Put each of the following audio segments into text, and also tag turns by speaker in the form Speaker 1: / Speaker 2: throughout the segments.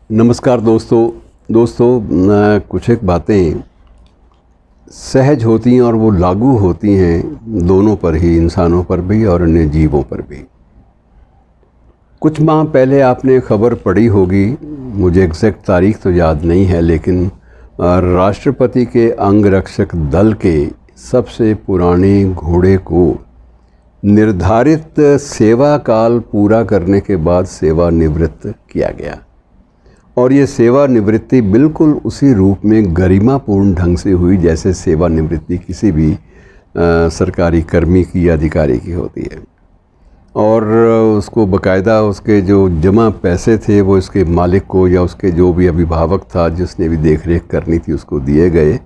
Speaker 1: नमस्कार दोस्तों कुछ एक बातें सहज होती हैं और वो लागू होती हैं दोनों पर ही, इंसानों पर भी और अन्य जीवों पर भी। कुछ माह पहले आपने खबर पढ़ी होगी, मुझे एग्जैक्ट तारीख तो याद नहीं है, लेकिन राष्ट्रपति के अंगरक्षक दल के सबसे पुराने घोड़े को निर्धारित सेवा काल पूरा करने के बाद सेवानिवृत्त किया गया। और ये सेवानिवृत्ति बिल्कुल उसी रूप में गरिमापूर्ण ढंग से हुई जैसे सेवानिवृत्ति किसी भी सरकारी कर्मी की या अधिकारी की होती है। और उसको बाकायदा उसके जो जमा पैसे थे वो इसके मालिक को या उसके जो भी अभिभावक था जिसने भी देख रेख करनी थी उसको दिए गए,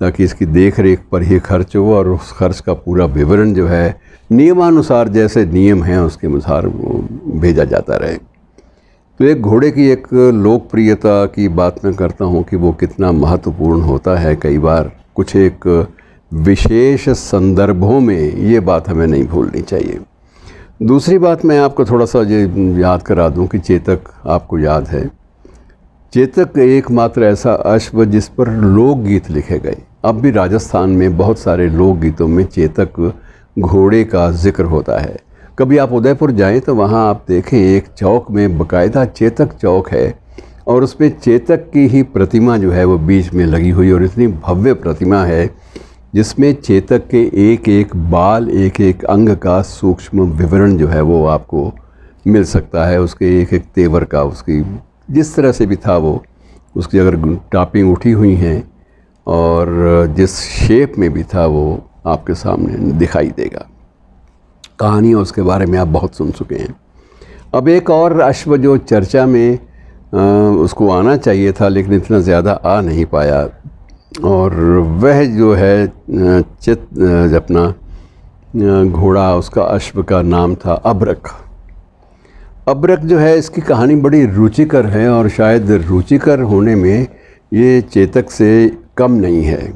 Speaker 1: ताकि इसकी देख रेख पर ही खर्च हो और उस खर्च का पूरा विवरण जो है नियमानुसार, जैसे नियम हैं उसके अनुसार भेजा जाता रहे। तो एक घोड़े की एक लोकप्रियता की बात मैं करता हूँ कि वो कितना महत्वपूर्ण होता है। कई बार कुछ एक विशेष संदर्भों में ये बात हमें नहीं भूलनी चाहिए। दूसरी बात मैं आपको थोड़ा सा ये याद करा दूँ कि चेतक, आपको याद है, चेतक एकमात्र ऐसा अश्व जिस पर लोकगीत लिखे गए। अब भी राजस्थान में बहुत सारे लोकगीतों में चेतक घोड़े का जिक्र होता है। कभी आप उदयपुर जाएं तो वहाँ आप देखें एक चौक में बाकायदा चेतक चौक है और उसमें चेतक की ही प्रतिमा जो है वो बीच में लगी हुई, और इतनी भव्य प्रतिमा है जिसमें चेतक के एक एक बाल, एक एक अंग का सूक्ष्म विवरण जो है वो आपको मिल सकता है। उसके एक एक तेवर का, उसकी जिस तरह से भी था वो, उसकी अगर टापिंग उठी हुई हैं और जिस शेप में भी था वो आपके सामने दिखाई देगा। कहानी उसके बारे में आप बहुत सुन चुके हैं। अब एक और अश्व जो चर्चा में उसको आना चाहिए था लेकिन इतना ज़्यादा आ नहीं पाया, और वह जो है अपना घोड़ा, उसका अश्व का नाम था अभ्रक। अभ्रक जो है, इसकी कहानी बड़ी रुचिकर है और शायद रुचिकर होने में ये चेतक से कम नहीं है,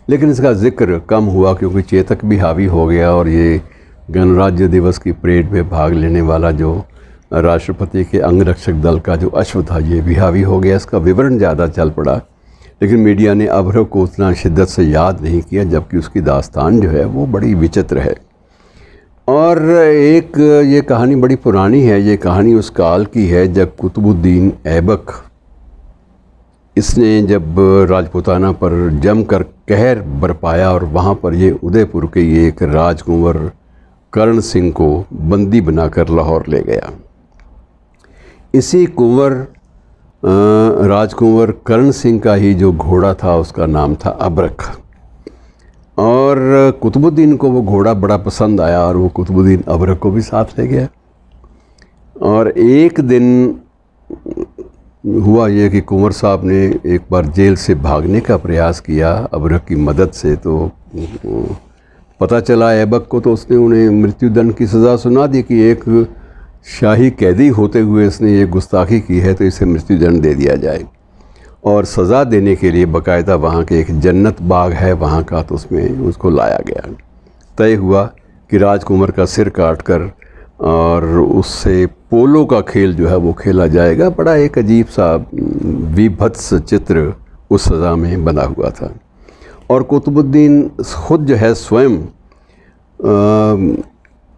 Speaker 1: लेकिन इसका जिक्र कम हुआ क्योंकि चेतक भी हावी हो गया और ये गणराज्य दिवस की परेड में भाग लेने वाला जो राष्ट्रपति के अंगरक्षक दल का जो अश्व था ये भी हावी हो गया। इसका विवरण ज़्यादा चल पड़ा, लेकिन मीडिया ने अभ्रक को उतना शिद्दत से याद नहीं किया, जबकि उसकी दास्तान जो है वो बड़ी विचित्र है। और एक ये कहानी बड़ी पुरानी है। ये कहानी उस काल की है जब कुतुबुद्दीन ऐबक, इसने जब राजपूताना पर जमकर कहर बरपाया और वहाँ पर ये उदयपुर के ये एक राजकुंवर कर्ण सिंह को बंदी बनाकर लाहौर ले गया। इसी राजकुंवर कर्ण सिंह का ही जो घोड़ा था उसका नाम था अभ्रक, और कुतुबुद्दीन को वो घोड़ा बड़ा पसंद आया और वो कुतुबुद्दीन अभ्रक को भी साथ ले गया। और एक दिन हुआ ये कि कुंवर साहब ने एक बार जेल से भागने का प्रयास किया अभ्रक की मदद से, तो पता चला ऐबक को, तो उसने उन्हें मृत्युदंड की सज़ा सुना दी कि एक शाही कैदी होते हुए इसने ये गुस्ताखी की है तो इसे मृत्युदंड दे दिया जाए। और सज़ा देने के लिए बाकायदा वहाँ के एक जन्नत बाग है वहाँ का, तो उसमें उसको लाया गया। तय हुआ कि राजकुमार का सिर काट कर और उससे पोलो का खेल जो है वो खेला जाएगा। बड़ा एक अजीब सा विभत्स चित्र उस सज़ा में बना हुआ था। और कुतुबुद्दीन खुद जो है स्वयं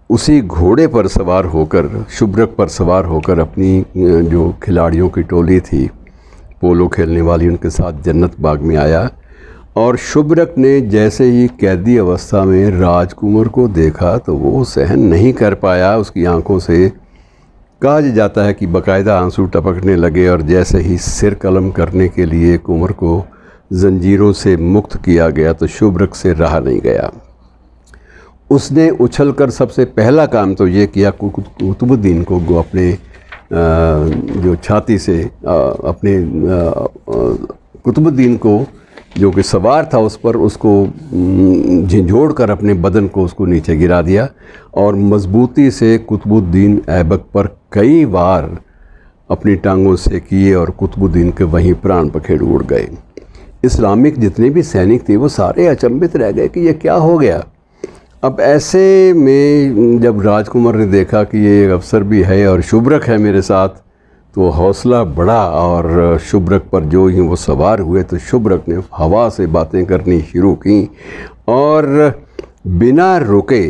Speaker 1: उसी घोड़े पर सवार होकर, शुभ्रक पर सवार होकर अपनी जो खिलाड़ियों की टोली थी पोलो खेलने वाली, उनके साथ जन्नत बाग में आया। और शुभ्रक ने जैसे ही कैदी अवस्था में राजकुमार को देखा तो वो सहन नहीं कर पाया। उसकी आंखों से कहा जाता है कि बाकायदा आंसू टपकने लगे, और जैसे ही सिर कलम करने के लिए कुंवर को जंजीरों से मुक्त किया गया तो शुभ्रक से रहा नहीं गया। उसने उछलकर सबसे पहला काम तो ये किया, कुतुबुद्दीन को अपने जो छाती से अपने कुतुबुद्दीन को जो कि सवार था उस पर, उसको झिंझोड़ कर अपने बदन को उसको नीचे गिरा दिया और मजबूती से कुतुबुद्दीन ऐबक पर कई बार अपनी टांगों से किए और कुतुबुद्दीन के वहीं प्राण पखेरु उड़ गए। इस्लामिक जितने भी सैनिक थे वो सारे अचंभित रह गए कि ये क्या हो गया। अब ऐसे में जब राजकुमार ने देखा कि ये एक अफसर भी है और शुभ्रक है मेरे साथ, तो हौसला बढ़ा और शुभ्रक पर जो ही वो सवार हुए तो शुभ्रक ने हवा से बातें करनी शुरू की और बिना रुके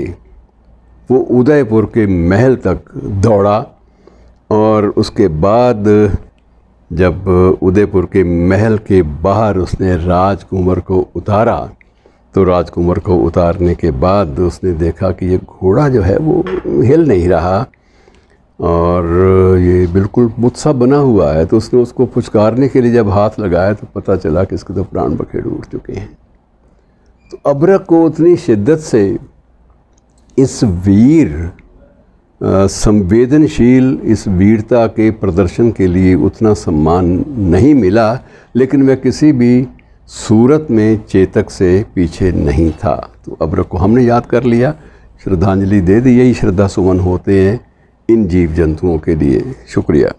Speaker 1: वो उदयपुर के महल तक दौड़ा। और उसके बाद जब उदयपुर के महल के बाहर उसने राजकुंवर को उतारा तो राजकुंवर को उतारने के बाद उसने देखा कि ये घोड़ा जो है वो हिल नहीं रहा और ये बिल्कुल मुझसा बना हुआ है। तो उसने उसको पुचकारने के लिए जब हाथ लगाया तो पता चला कि इसके तो प्राण बखेड़ उठ चुके हैं। तो अबरक को उतनी शिद्दत से इस वीर संवेदनशील इस वीरता के प्रदर्शन के लिए उतना सम्मान नहीं मिला, लेकिन वह किसी भी सूरत में चेतक से पीछे नहीं था। तो अबरक को हमने याद कर लिया, श्रद्धांजलि दे दी। यही श्रद्धा सुमन होते हैं इन जीव जंतुओं के लिए। शुक्रिया।